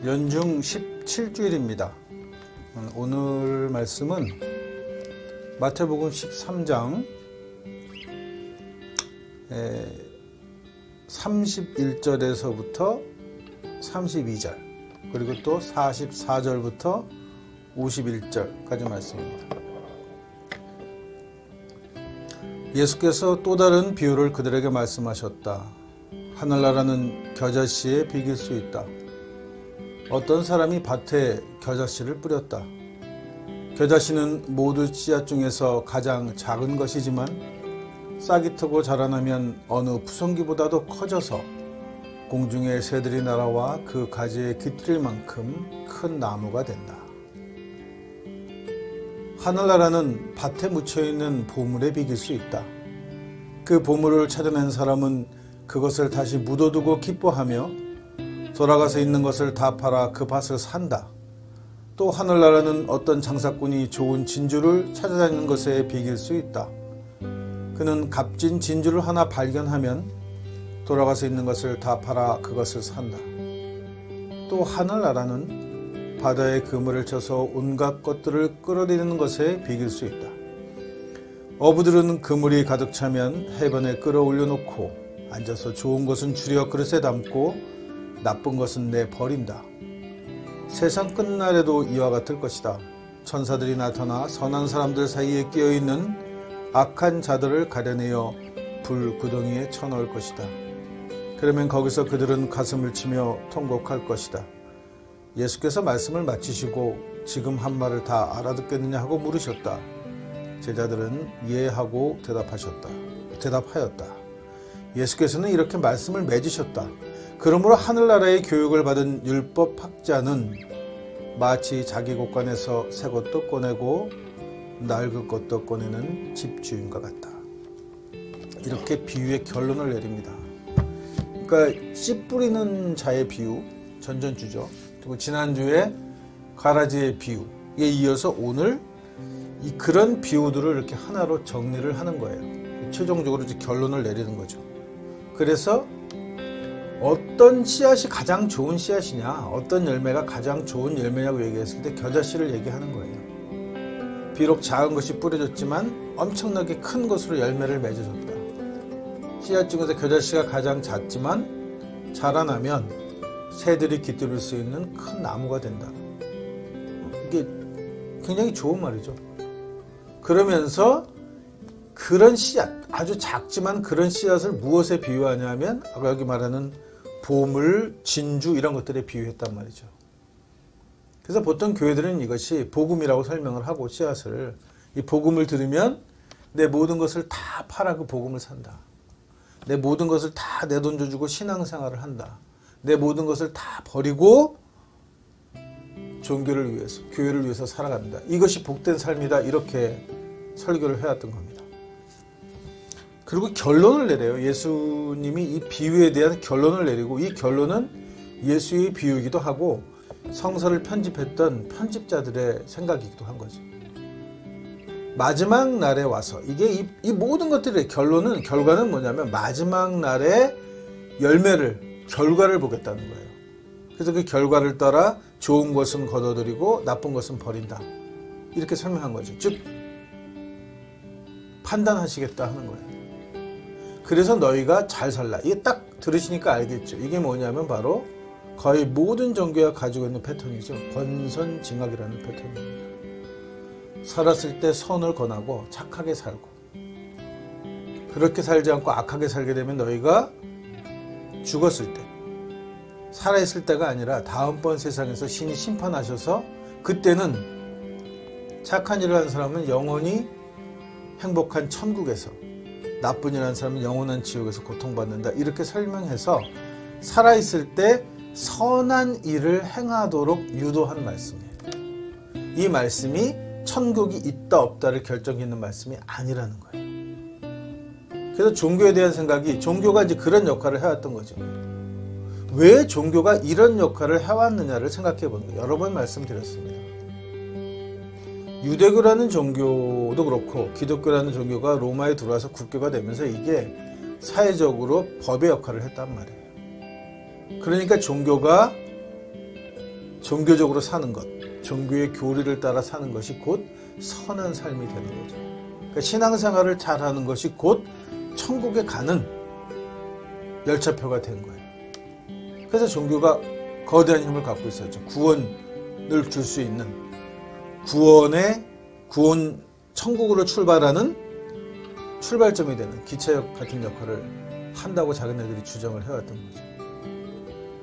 연중 17주일입니다. 오늘 말씀은 마태복음 13장 31절에서부터 32절 그리고 또 44절부터 51절까지 말씀입니다. 예수께서 또 다른 비유를 그들에게 말씀하셨다. 하늘나라는 겨자씨에 비길 수 있다. 어떤 사람이 밭에 겨자씨를 뿌렸다. 겨자씨는 모두 씨앗 중에서 가장 작은 것이지만 싹이 트고 자라나면 어느 푸성기보다도 커져서 공중의 새들이 날아와 그 가지에 깃들 만큼 큰 나무가 된다. 하늘나라는 밭에 묻혀있는 보물에 비길 수 있다. 그 보물을 찾아낸 사람은 그것을 다시 묻어두고 기뻐하며 돌아가서 있는 것을 다 팔아 그 밭을 산다. 또 하늘나라는 어떤 장사꾼이 좋은 진주를 찾아다니는 것에 비길 수 있다. 그는 값진 진주를 하나 발견하면 돌아가서 있는 것을 다 팔아 그것을 산다. 또 하늘나라는 바다에 그물을 쳐서 온갖 것들을 끌어들이는 것에 비길 수 있다. 어부들은 그물이 가득 차면 해변에 끌어올려 놓고 앉아서 좋은 것은 주려 그릇에 담고 나쁜 것은 내버린다. 세상 끝날에도 이와 같을 것이다. 천사들이 나타나 선한 사람들 사이에 끼어있는 악한 자들을 가려내어 불구덩이에 쳐넣을 것이다. 그러면 거기서 그들은 가슴을 치며 통곡할 것이다. 예수께서 말씀을 마치시고 지금 한 말을 다 알아듣겠느냐 하고 물으셨다. 제자들은 이해하고 대답하였다. 예수께서는 이렇게 말씀을 맺으셨다. 그러므로 하늘나라의 교육을 받은 율법학자는 마치 자기 곳간에서 새 것도 꺼내고 낡은 것도 꺼내는 집주인과 같다. 이렇게 비유의 결론을 내립니다. 그러니까 씨 뿌리는 자의 비유, 전전주죠. 그리고 지난주에 가라지의 비유에 이어서 오늘 그런 비유들을 이렇게 하나로 정리를 하는 거예요. 최종적으로 이제 결론을 내리는 거죠. 그래서 어떤 씨앗이 가장 좋은 씨앗이냐, 어떤 열매가 가장 좋은 열매냐고 얘기했을 때 겨자씨를 얘기하는 거예요. 비록 작은 것이 뿌려졌지만 엄청나게 큰 것으로 열매를 맺어줬다. 씨앗 중에서 겨자씨가 가장 작지만 자라나면 새들이 깃들일 수 있는 큰 나무가 된다. 이게 굉장히 좋은 말이죠. 그러면서 그런 씨앗, 아주 작지만 그런 씨앗을 무엇에 비유하냐면 아까 여기 말하는 보물, 진주 이런 것들에 비유했단 말이죠. 그래서 보통 교회들은 이것이 복음이라고 설명을 하고 씨앗을 이 복음을 들으면 내 모든 것을 다 팔아 그 복음을 산다. 내 모든 것을 다 내 돈 주고 신앙생활을 한다. 내 모든 것을 다 버리고 종교를 위해서, 교회를 위해서 살아간다. 이것이 복된 삶이다. 이렇게 설교를 해왔던 겁니다. 그리고 결론을 내려요. 예수님이 이 비유에 대한 결론을 내리고 이 결론은 예수의 비유이기도 하고 성서를 편집했던 편집자들의 생각이기도 한 거죠. 마지막 날에 와서 이게 이 모든 것들의 결과는 뭐냐면 마지막 날에 결과를 보겠다는 거예요. 그래서 그 결과를 따라 좋은 것은 거둬들이고 나쁜 것은 버린다. 이렇게 설명한 거죠. 즉 판단하시겠다 하는 거예요. 그래서 너희가 잘 살라. 이게 딱 들으시니까 알겠죠. 이게 뭐냐면 바로 거의 모든 종교가 가지고 있는 패턴이죠. 권선징악이라는 패턴입니다. 살았을 때 선을 권하고 착하게 살고 그렇게 살지 않고 악하게 살게 되면 너희가 죽었을 때 살아있을 때가 아니라 다음번 세상에서 신이 심판하셔서 그때는 착한 일을 한 사람은 영원히 행복한 천국에서 나쁜 일을 한 사람은 영원한 지옥에서 고통받는다. 이렇게 설명해서 살아있을 때 선한 일을 행하도록 유도한 말씀이에요. 이 말씀이 천국이 있다 없다를 결정짓는 말씀이 아니라는 거예요. 그래서 종교에 대한 생각이 종교가 이제 그런 역할을 해왔던 거죠. 왜 종교가 이런 역할을 해왔느냐를 생각해 보는 거예요. 여러 번 말씀드렸습니다. 유대교라는 종교도 그렇고 기독교라는 종교가 로마에 들어와서 국교가 되면서 이게 사회적으로 법의 역할을 했단 말이에요. 그러니까 종교가 종교적으로 사는 것, 종교의 교리를 따라 사는 것이 곧 선한 삶이 되는 거죠. 그러니까 신앙생활을 잘하는 것이 곧 천국에 가는 열차표가 된 거예요. 그래서 종교가 거대한 힘을 갖고 있었죠. 구원을 줄 수 있는, 구원 천국으로 출발하는 출발점이 되는 기차역 같은 역할을 한다고 자기네들이 주장을 해왔던 거죠.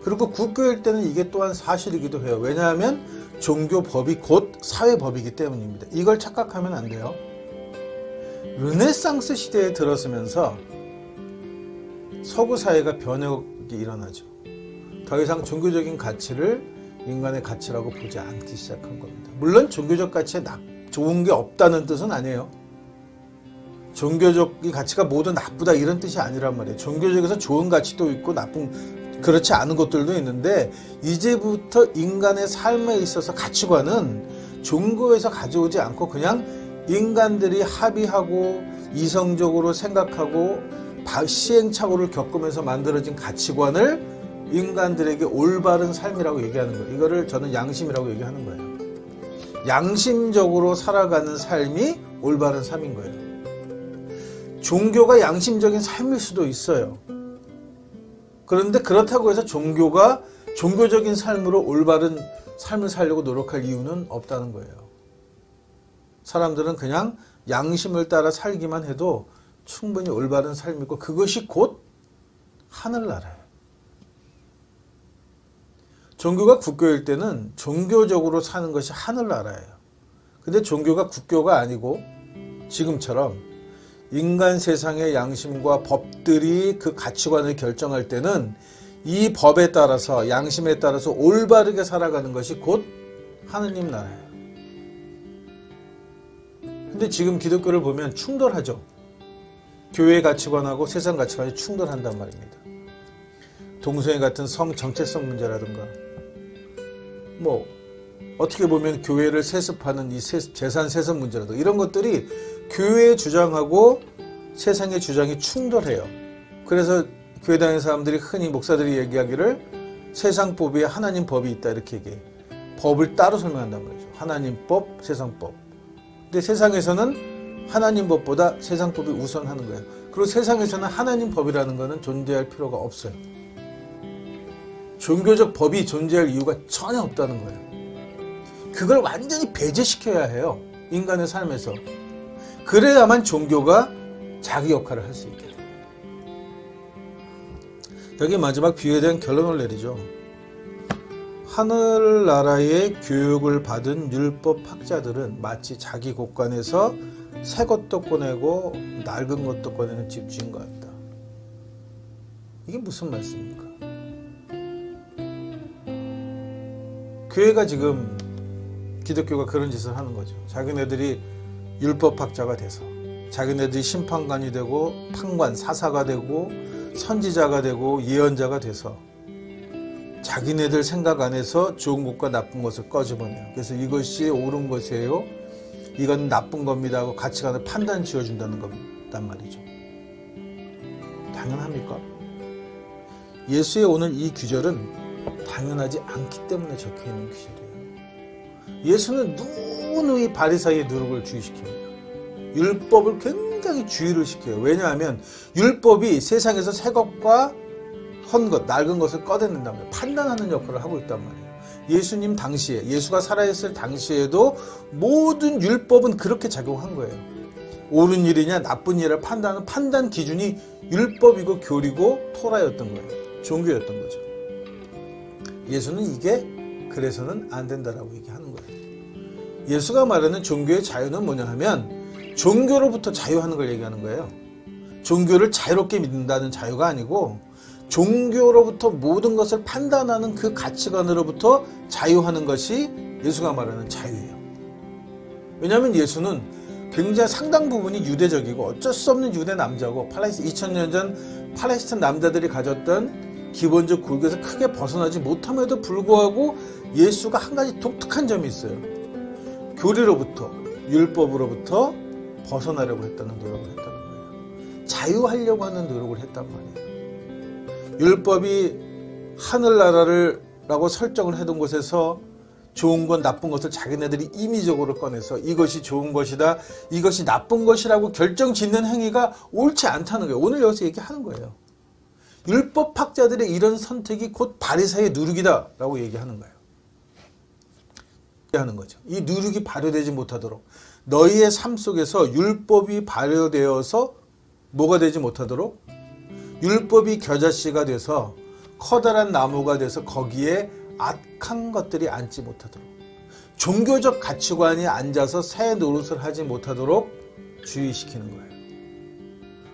그리고 국교일 때는 이게 또한 사실이기도 해요. 왜냐하면 종교법이 곧 사회법이기 때문입니다. 이걸 착각하면 안 돼요. 르네상스 시대에 들어서면서 서구 사회가 변혁이 일어나죠. 더 이상 종교적인 가치를 인간의 가치라고 보지 않기 시작한 겁니다. 물론 종교적 가치에 좋은 게 없다는 뜻은 아니에요. 종교적인 가치가 모두 나쁘다 이런 뜻이 아니란 말이에요. 종교적에서 좋은 가치도 있고 그렇지 않은 것들도 있는데, 이제부터 인간의 삶에 있어서 가치관은 종교에서 가져오지 않고 그냥 인간들이 합의하고 이성적으로 생각하고 시행착오를 겪으면서 만들어진 가치관을 인간들에게 올바른 삶이라고 얘기하는 거예요. 이거를 저는 양심이라고 얘기하는 거예요. 양심적으로 살아가는 삶이 올바른 삶인 거예요. 종교가 양심적인 삶일 수도 있어요. 그런데 그렇다고 해서 종교가 종교적인 삶으로 올바른 삶을 살려고 노력할 이유는 없다는 거예요. 사람들은 그냥 양심을 따라 살기만 해도 충분히 올바른 삶이고, 그것이 곧 하늘나라예요. 종교가 국교일 때는 종교적으로 사는 것이 하늘나라예요. 근데 종교가 국교가 아니고 지금처럼 인간 세상의 양심과 법들이 그 가치관을 결정할 때는 이 법에 따라서, 양심에 따라서 올바르게 살아가는 것이 곧 하느님 나라예요. 근데 지금 기독교를 보면 충돌하죠. 교회 가치관하고 세상 가치관이 충돌한단 말입니다. 동성애 같은 성 정체성 문제라든가, 어떻게 보면 교회를 세습하는 이 재산 세습 문제라든가, 이런 것들이 교회의 주장하고 세상의 주장이 충돌해요. 그래서 교회 다니는 사람들이 흔히 목사들이 얘기하기를 세상 법에 하나님 법이 있다 이렇게 얘기해요. 법을 따로 설명한단 말이죠. 하나님 법, 세상 법. 근데 세상에서는 하나님 법보다 세상 법이 우선하는 거예요. 그리고 세상에서는 하나님 법이라는 것은 존재할 필요가 없어요. 종교적 법이 존재할 이유가 전혀 없다는 거예요. 그걸 완전히 배제시켜야 해요. 인간의 삶에서. 그래야만 종교가 자기 역할을 할 수 있게 돼요. 여기 마지막 비유에 대한 결론을 내리죠. 하늘나라의 교육을 받은 율법학자들은 마치 자기 곳간에서 새 것도 꺼내고 낡은 것도 꺼내는 집주인 것 같다. 이게 무슨 말씀입니까? 교회가 지금, 기독교가 그런 짓을 하는 거죠. 자기네들이 율법학자가 돼서, 자기네들이 심판관이 되고 판관, 사사가 되고 선지자가 되고 예언자가 돼서 자기네들 생각 안에서 좋은 것과 나쁜 것을 꺼집어내요. 그래서 이것이 옳은 것이에요, 이건 나쁜 겁니다 하고 가치관을 판단 지어준다는 거단 말이죠. 당연합니까? 예수의 오늘 이 규절은 당연하지 않기 때문에 적혀있는 규절이에요. 예수는 누누이 바리사이의 누룩을 주의시킵니다. 율법을 굉장히 주의를 시켜요. 왜냐하면 율법이 세상에서 새 것과 헌 것, 낡은 것을 꺼내낸단 말이에요. 판단하는 역할을 하고 있단 말이에요. 예수님 당시에, 예수가 살아있을 당시에도 모든 율법은 그렇게 작용한 거예요. 옳은 일이냐 나쁜 일을 판단하는 판단 기준이 율법이고 교리고 토라였던 거예요. 종교였던 거죠. 예수는 이게 그래서는 안 된다라고 얘기하는 거예요. 예수가 말하는 종교의 자유는 뭐냐 하면 종교로부터 자유하는 걸 얘기하는 거예요. 종교를 자유롭게 믿는다는 자유가 아니고 종교로부터 모든 것을 판단하는 그 가치관으로부터 자유하는 것이 예수가 말하는 자유예요. 왜냐하면 예수는 굉장히 상당 부분이 유대적이고 어쩔 수 없는 유대 남자고 2000년 전 팔레스타인 남자들이 가졌던 기본적 골격에서 크게 벗어나지 못함에도 불구하고 예수가 한 가지 독특한 점이 있어요. 교리로부터, 율법으로부터 벗어나려고 했다는 노력을 했다는 거예요. 자유하려고 하는 노력을 했단 말이에요. 율법이 하늘나라를 라고 설정을 해둔 곳에서 좋은 것 나쁜 것을 자기네들이 임의적으로 꺼내서 이것이 좋은 것이다, 이것이 나쁜 것이라고 결정짓는 행위가 옳지 않다는 거예요. 오늘 여기서 얘기하는 거예요. 율법학자들의 이런 선택이 곧 바리새의 누룩이다 라고 얘기하는 거예요. 하는 거죠. 이 누룩이 발효되지 못하도록, 너희의 삶 속에서 율법이 발효되어서 뭐가 되지 못하도록, 율법이 겨자씨가 돼서 커다란 나무가 돼서 거기에 악한 것들이 앉지 못하도록, 종교적 가치관이 앉아서 새 노릇을 하지 못하도록 주의시키는 거예요.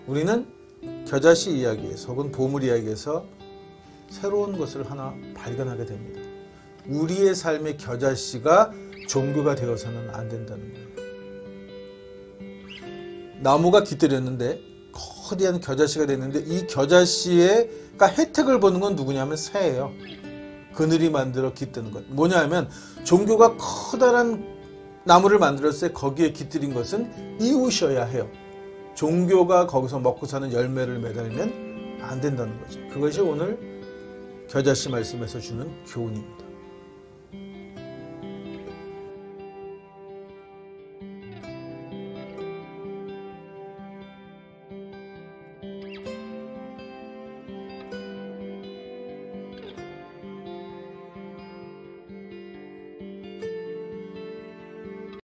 우리는 겨자씨 이야기에서 혹은 보물 이야기에서 새로운 것을 하나 발견하게 됩니다. 우리의 삶의 겨자씨가 종교가 되어서는 안 된다는 거예요. 나무가 깃들였는데 거대한 겨자씨가 됐는데 이 겨자씨가 혜택을 보는 건 누구냐면 새예요. 그늘이 만들어 깃드는 것. 뭐냐 하면 종교가 커다란 나무를 만들었을 때 거기에 깃들인 것은 이웃이어야 해요. 종교가 거기서 먹고 사는 열매를 매달면 안 된다는 거죠. 그것이 오늘 겨자씨 말씀에서 주는 교훈입니다.